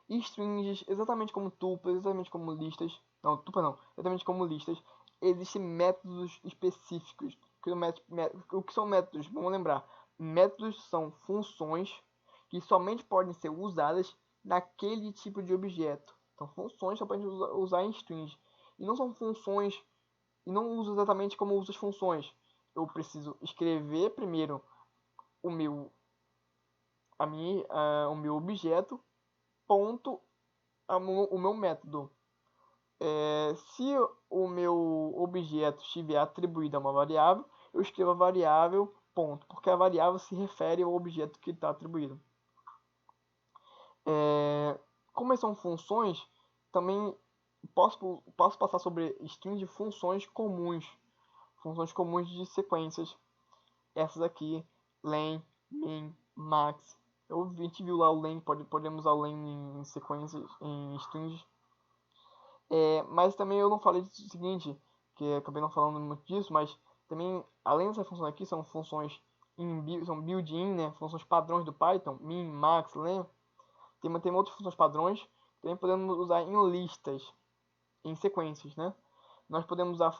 strings, exatamente como tuplas, exatamente como listas, não, tupla não, exatamente como listas, existem métodos específicos. O que são métodos? Vamos lembrar, métodos são funções que somente podem ser usadas naquele tipo de objeto. Então, funções só podem usar em strings. E não são funções, e não uso exatamente como uso as funções. Eu preciso escrever primeiro o meu, o meu objeto, ponto, o meu método. Se o meu objeto estiver atribuído a uma variável, eu escrevo a variável, ponto, porque a variável se refere ao objeto que está atribuído. Como são funções, também posso passar sobre string de funções comuns de sequências. Essas aqui, len, min, max. A gente viu lá o len, podemos usar o len em sequências, em strings. Mas também eu não falei do seguinte, que acabei não falando muito disso, mas também, além dessas funções aqui, são funções são built-in, né? Funções padrões do Python, min, max, len. Tem outras funções padrões que também podemos usar em listas, em sequências, né? Nós podemos usar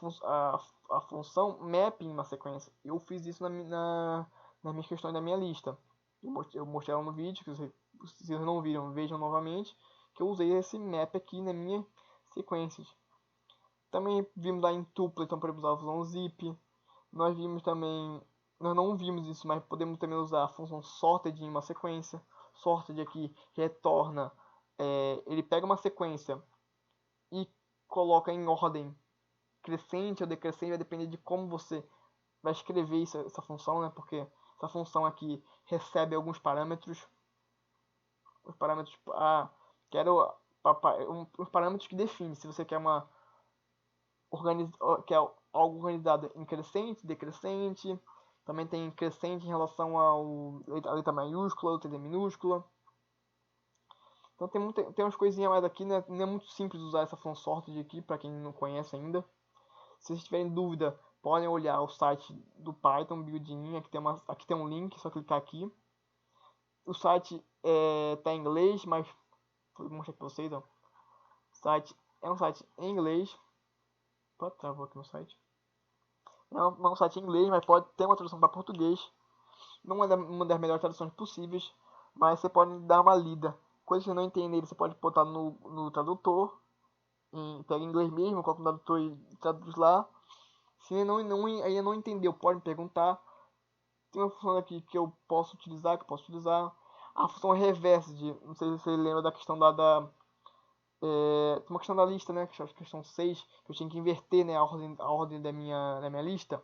a função map em uma sequência. Eu fiz isso nas minhas questões da minha lista. Eu mostrei ela no vídeo, que se vocês não viram, vejam novamente, que eu usei esse map aqui na minha sequências. Também vimos lá em tuple, então podemos usar a função zip. Nós vimos também, nós não vimos isso, mas podemos também usar a função sorted em uma sequência. Sorted aqui retorna, ele pega uma sequência e coloca em ordem crescente ou decrescente, vai depender de como você vai escrever essa função, né? Porque essa função aqui recebe alguns parâmetros. Os parâmetros, quero os parâmetros que definem se você quer quer algo organizado em crescente, decrescente. Também tem crescente em relação a letra maiúscula, letra minúscula. Então tem umas coisinhas mais aqui, né? Não é muito simples usar essa função sorted aqui, para quem não conhece ainda. Se vocês tiverem dúvida, podem olhar o site do Python Buildin. Aqui tem um link, é só clicar aqui. O site tá em inglês, mas vou mostrar para vocês, ó. O site é um site em inglês. Pode travou aqui no site. É um site em inglês, mas pode ter uma tradução para português. Não é uma das melhores traduções possíveis, mas você pode dar uma lida. Coisas que você não entender, você pode botar no tradutor. Pega em inglês mesmo, coloca no tradutor e traduz lá. Se ainda não entendeu, pode me perguntar. Tem uma função aqui que eu posso utilizar, A função reverse, não sei se você lembra da questão tem uma questão da lista, né? Que é a questão 6, que eu tinha que inverter, né, a ordem da minha lista.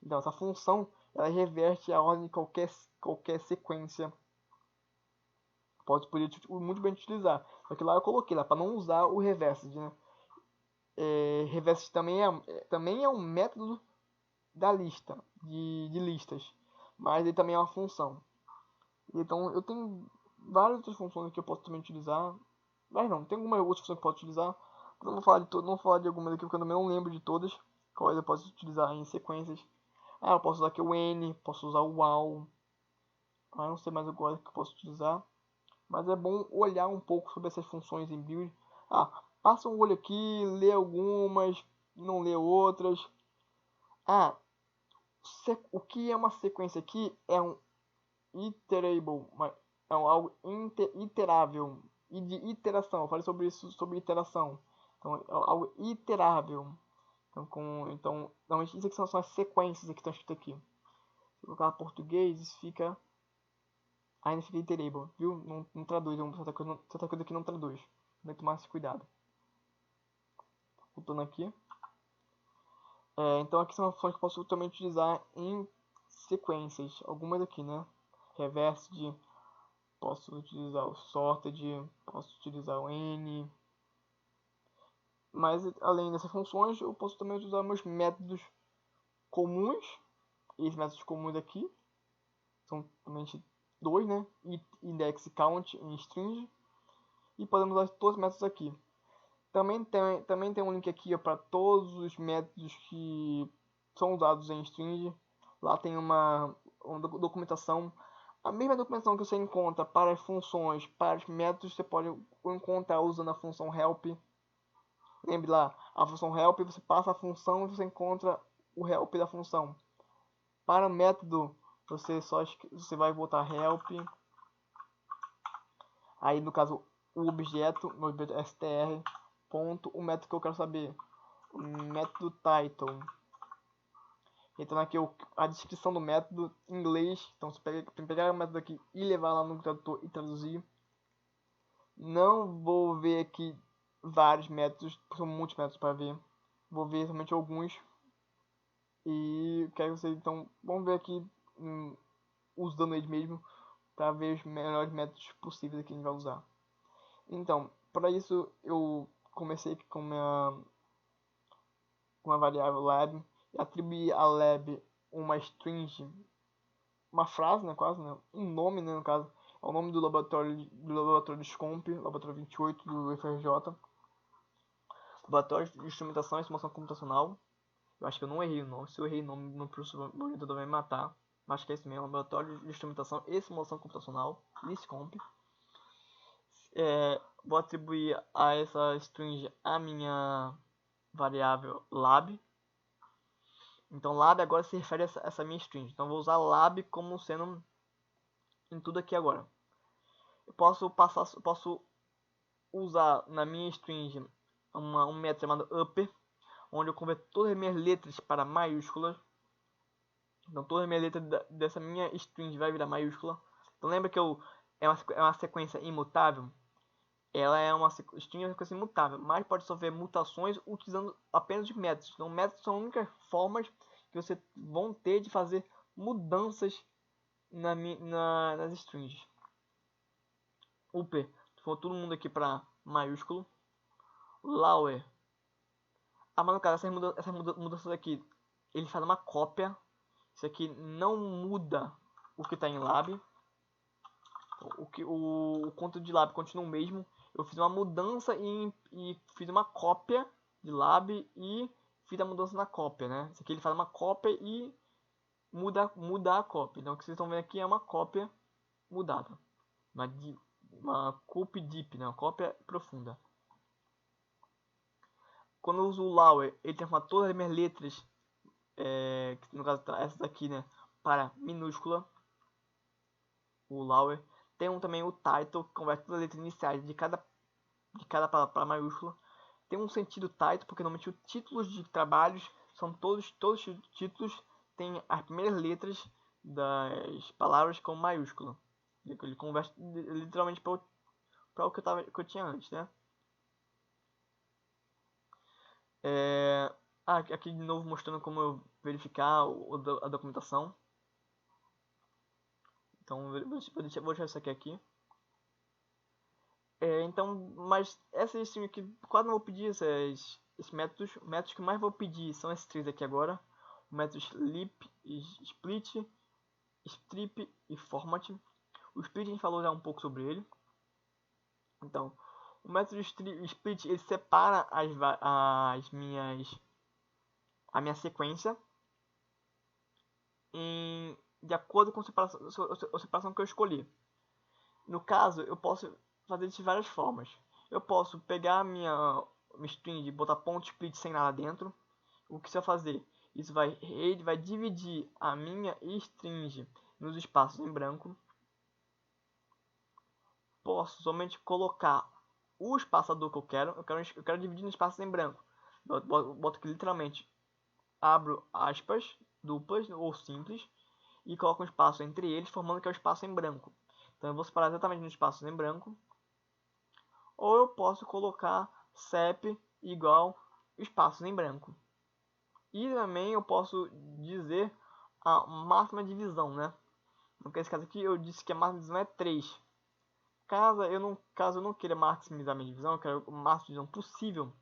Então, essa função, ela reverte a ordem de qualquer sequência. Poderia muito bem utilizar. Só que lá eu coloquei lá, para não usar o reverse, né? Reverse também é um método da lista, de listas. Mas ele também é uma função. Então, eu tenho várias outras funções que eu posso também utilizar. Mas não, tem algumas outras funções que eu posso utilizar. Eu não vou falar não vou falar de algumas aqui porque eu também não lembro de todas. Quais eu posso utilizar em sequências. Eu posso usar aqui o N, posso usar o WOW. Não sei mais agora que eu posso utilizar. Mas é bom olhar um pouco sobre essas funções em build. Passa um olho aqui, lê algumas, não lê outras. O que é uma sequência aqui é um iterable, algo iterável e de iteração. Eu falei sobre isso, sobre iteração. Então, é algo iterável. Então, normalmente isso aqui são as sequências que estão escritas aqui. Se eu colocar português, isso fica ainda fica iterable, viu? Não traduz, certa coisa aqui não traduz. Tem que tomar esse cuidado. Voltando aqui. Então aqui são funções que eu posso também utilizar em sequências. Algumas aqui, né? Reverse de, posso utilizar o sorted, posso utilizar o n. Mas além dessas funções, eu posso também utilizar meus métodos comuns. E esses métodos comuns aqui são somente dois, né? Index e count em string. E podemos usar todos os métodos aqui. Também tem um link aqui para todos os métodos que são usados em string. Lá tem uma documentação A mesma documentação que você encontra para as funções, para os métodos, você pode encontrar usando a função help. Lembre lá, a função help, você passa a função e você encontra o help da função. Para o método, você vai botar help. Aí no caso o objeto str ponto, o método que eu quero saber, o método title. Então aqui a descrição do método em inglês. Então você tem que pegar o método aqui e levar lá no tradutor e traduzir. Não vou ver aqui vários métodos, são muitos métodos para ver. Vou ver somente alguns. E quero que vocês então vamos ver aqui usando eles mesmo para ver os melhores métodos possíveis que a gente vai usar. Então, para isso eu comecei com uma variável lab e atribuí a lab uma string, uma frase, né, quase, né, um nome, né, no caso, é o nome do laboratório de SCOMP, laboratório 28 do FRJ, laboratório de instrumentação e simulação computacional. Eu acho que eu não errei o nome, se eu errei o nome no professor orientador vai me matar, mas acho que é isso mesmo, laboratório de instrumentação e simulação computacional, LISCOMP. Vou atribuir a essa string a minha variável lab. Então lab agora se refere a essa minha string. Então vou usar lab como sendo em tudo aqui agora. Eu posso usar na minha string um método chamado upper, onde eu converto todas as minhas letras para maiúsculas. Então todas as minhas letras dessa minha string vai virar maiúscula. Então lembra que é uma sequência imutável? Ela é uma sequência imutável, mas pode sofrer mutações utilizando apenas os métodos. Então métodos são as únicas formas que você vão ter de fazer mudanças nas strings. Upper, for todo mundo aqui para maiúsculo. Lower. Mas no caso, essas mudanças aqui, ele faz uma cópia. Isso aqui não muda o que está em lab. O conteúdo de lab continua o mesmo. Eu fiz uma mudança e fiz uma cópia de lab e fiz a mudança na cópia, né? Isso aqui ele faz uma cópia e muda a cópia. Então o que vocês estão vendo aqui é uma cópia mudada. Uma copy deep, né? Uma cópia profunda. Quando eu uso o lower, ele transforma todas as minhas letras, que no caso essas aqui, né, para minúscula. O lower. Tem também o title, que converte todas as letras iniciais de cada para maiúscula. Tem um sentido title, porque normalmente os títulos de trabalhos são todos os títulos têm as primeiras letras das palavras com maiúscula. Ele converte literalmente para o que eu tinha antes, né? Aqui de novo mostrando como eu verificar a documentação. Então vou deixar isso aqui. Então, mas essa string aqui quase não vou pedir esses métodos. Os métodos que mais vou pedir são esses três aqui agora. O método sleep, split, strip e format. O split a gente falou já um pouco sobre ele. Então, o método split ele separa a minha sequência de acordo com a separação que eu escolhi. No caso, eu posso fazer de várias formas. Eu posso pegar a minha string e botar ponto split sem nada dentro. O que você vai fazer? Ele vai dividir a minha string nos espaços em branco. Posso somente colocar o espaçador que eu quero. Eu quero dividir nos espaços em branco. Boto aqui literalmente, abro aspas duplas ou simples e coloco um espaço entre eles, formando que é o espaço em branco. Então eu vou separar exatamente nos espaços em branco. Ou eu posso colocar CEP igual espaços em branco. E também eu posso dizer a máxima divisão, né? Nesse caso aqui eu disse que a máxima divisão é 3. Caso eu não queira maximizar minha divisão, eu quero a máxima divisão possível.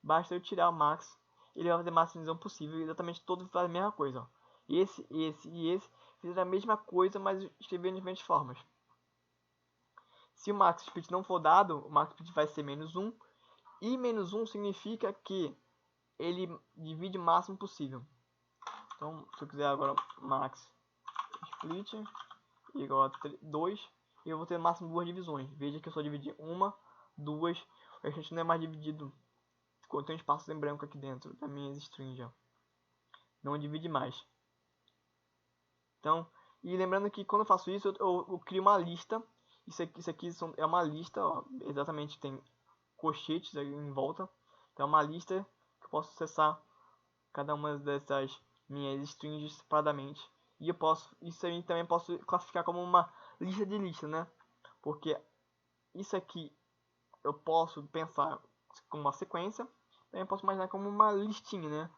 Basta eu tirar o max, ele vai fazer a máxima divisão possível, exatamente todos fazem a mesma coisa. Ó. Esse e esse fizeram a mesma coisa, mas escreveram de diferentes formas. Se o max split não for dado, o max split vai ser menos 1. E menos 1 significa que ele divide o máximo possível. Então, se eu quiser agora max split igual a 2, e eu vou ter no máximo 2 divisões. Veja que eu só dividi uma, 2, o restante não é mais dividido. Tem um espaço em branco aqui dentro da minha string já. Não divide mais. Então, e lembrando que quando eu faço isso, eu crio uma lista. Isso aqui é uma lista, ó, exatamente, tem colchetes aí em volta. Então é uma lista que eu posso acessar cada uma dessas minhas strings separadamente. E eu posso, isso aí também posso classificar como uma lista de lista, né? Porque isso aqui eu posso pensar como uma sequência, também posso imaginar como uma listinha, né?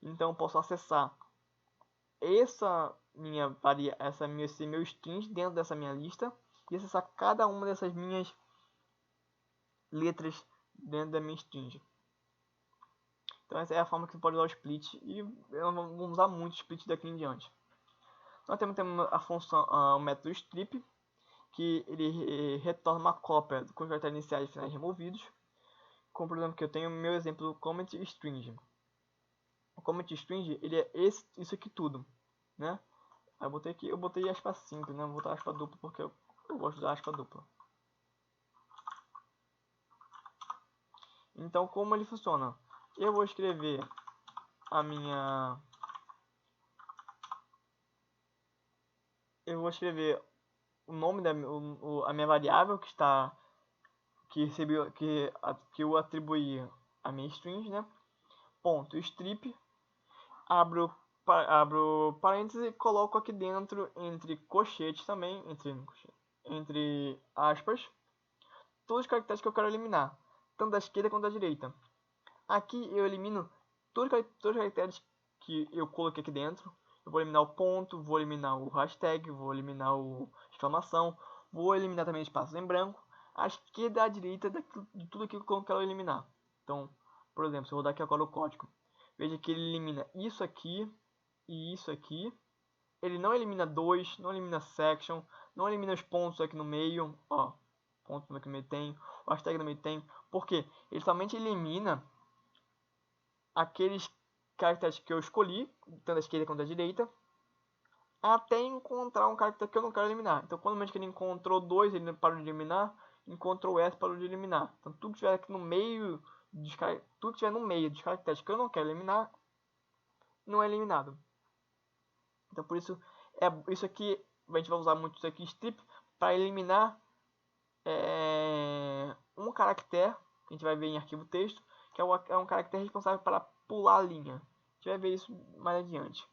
Então eu posso acessar esse meu strings dentro dessa minha lista e acessar cada uma dessas minhas letras dentro da minha string. Então essa é a forma que você pode usar o split e eu não vou usar muito split daqui em diante. Nós temos a função, o método strip, que ele retorna uma cópia com os caracteres iniciais e finais removidos. Como por exemplo que eu tenho meu exemplo comment string. O comment string ele é isso aqui tudo, né? Eu botei aspa simples, né? Vou botar aspa dupla porque eu gosto da aspa dupla. Então como ele funciona? Eu vou escrever a minha o nome a minha variável que eu atribuí a minha string, né? Ponto strip, abro parênteses e coloco aqui dentro entre colchetes também, entre aspas, todos os caracteres que eu quero eliminar, tanto da esquerda quanto da direita. Aqui eu elimino todos os caracteres que eu coloquei aqui dentro. Eu vou eliminar o ponto, vou eliminar o hashtag, vou eliminar o exclamação, vou eliminar também espaços em branco, a esquerda e a direita de tudo aquilo que eu quero eliminar. Então, por exemplo, se eu rodar aqui agora o código, veja que ele elimina isso aqui e isso aqui. Ele não elimina 2, não elimina section, não elimina os pontos aqui no meio, ó, ponto aqui no meio tem, o hashtag no meio tem, porque ele somente elimina aqueles caracteres que eu escolhi, tanto da esquerda quanto da direita, até encontrar um caractere que eu não quero eliminar. Então, quando ele encontrou 2, ele parou de eliminar, encontrou S, parou de eliminar. Então, tudo que estiver aqui no meio, tudo que estiver no meio dos caracteres que eu não quero eliminar, não é eliminado. Então, por isso, isso aqui, a gente vai usar muito isso aqui, strip, para eliminar um caractere, que a gente vai ver em arquivo texto, que é um caractere responsável para pular a linha. A gente vai ver isso mais adiante.